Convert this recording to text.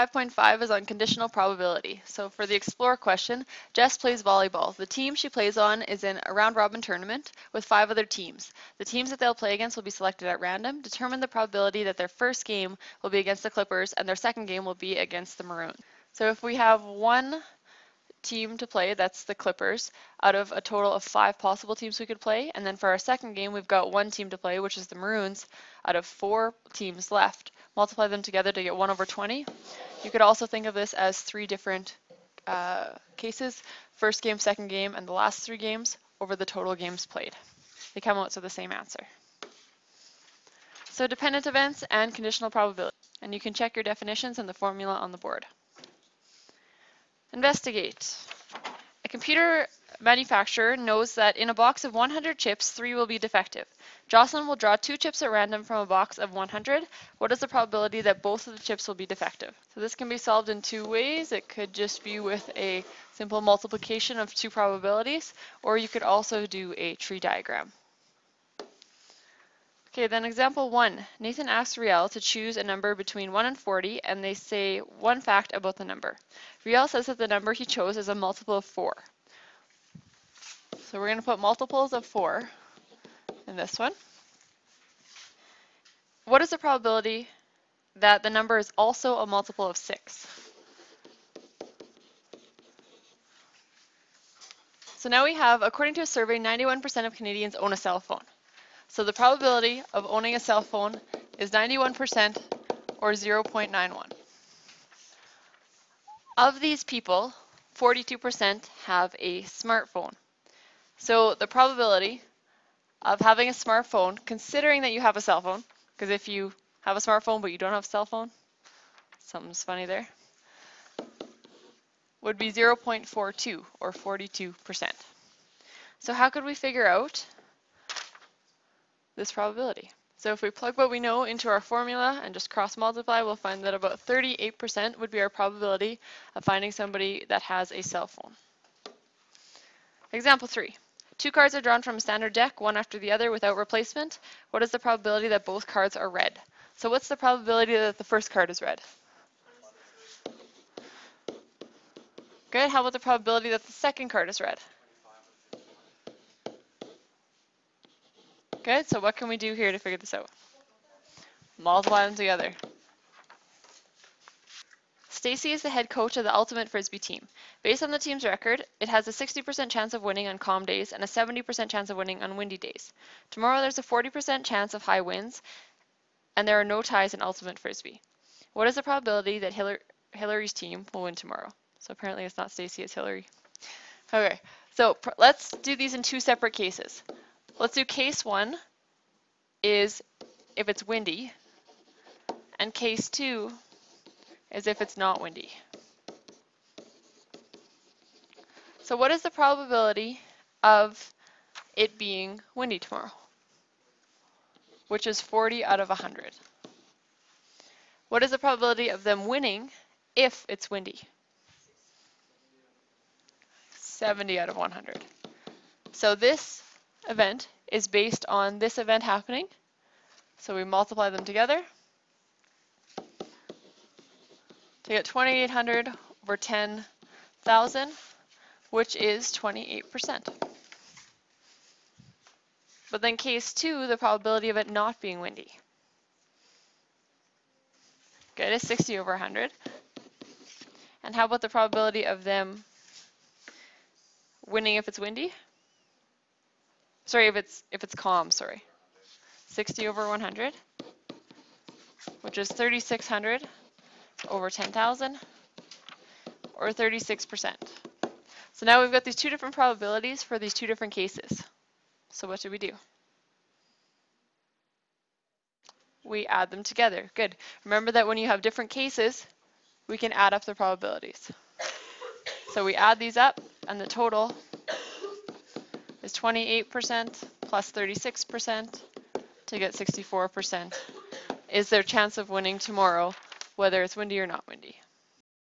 FND305.5 is on conditional probability. So for the Explore question, Jess plays volleyball. The team she plays on is in a round-robin tournament with 5 other teams. The teams that they'll play against will be selected at random. Determine the probability that their first game will be against the Clippers and their second game will be against the Maroons. So if we have one team to play, that's the Clippers, out of a total of 5 possible teams we could play, and then for our second game we've got one team to play, which is the Maroons, out of 4 teams left. Multiply them together to get 1/20. You could also think of this as 3 different cases: first game, second game, and the last 3 games over the total games played. They come out to the same answer. So dependent events and conditional probability, and you can check your definitions and the formula on the board. Investigate. A computer manufacturer knows that in a box of 100 chips, 3 will be defective. Jocelyn will draw 2 chips at random from a box of 100. What is the probability that both of the chips will be defective? So this can be solved in 2 ways. It could just be with a simple multiplication of 2 probabilities, or you could also do a tree diagram. Okay, then example 1. Nathan asks Riel to choose a number between 1 and 40, and they say one fact about the number. Riel says that the number he chose is a multiple of 4. So we're going to put multiples of 4 in this one. What is the probability that the number is also a multiple of 6? So now we have, according to a survey, 91% of Canadians own a cell phone. So the probability of owning a cell phone is 91% or 0.91. Of these people, 42% have a smartphone. So the probability of having a smartphone, considering that you have a cell phone, because if you have a smartphone but you don't have a cell phone, something's funny there, would be 0.42 or 42%. So how could we figure out this probability? So if we plug what we know into our formula and just cross multiply, we'll find that about 38% would be our probability of finding somebody that has a cell phone. Example 3. 2 cards are drawn from a standard deck, one after the other without replacement. What is the probability that both cards are red? So what's the probability that the first card is red? Good. How about the probability that the second card is red? Good. So what can we do here to figure this out? Multiply them together. Stacy is the head coach of the Ultimate Frisbee team. Based on the team's record, it has a 60% chance of winning on calm days and a 70% chance of winning on windy days. Tomorrow there's a 40% chance of high winds, and there are no ties in Ultimate Frisbee. What is the probability that Hillary's team will win tomorrow? So apparently it's not Stacy, it's Hillary. Okay, so let's do these in 2 separate cases. Let's do case 1 is if it's windy, and case 2 is if it's not windy. So what is the probability of it being windy tomorrow? Which is 40 out of 100. What is the probability of them winning if it's windy? 70 out of 100. So this event is based on this event happening. So we multiply them together to get 2,800 over 10,000, which is 28%. But then case 2, the probability of it not being windy. Good, is 60 over 100. And how about the probability of them winning if it's windy? Sorry, if it's calm, sorry. 60 over 100, which is 3,600 over 10,000, or 36%. So now we've got these 2 different probabilities for these 2 different cases. So what do we do? We add them together. Good. Remember that when you have different cases, we can add up the probabilities. So we add these up, and the total is 28% plus 36% to get 64%. Is their chance of winning tomorrow, whether it's windy or not windy?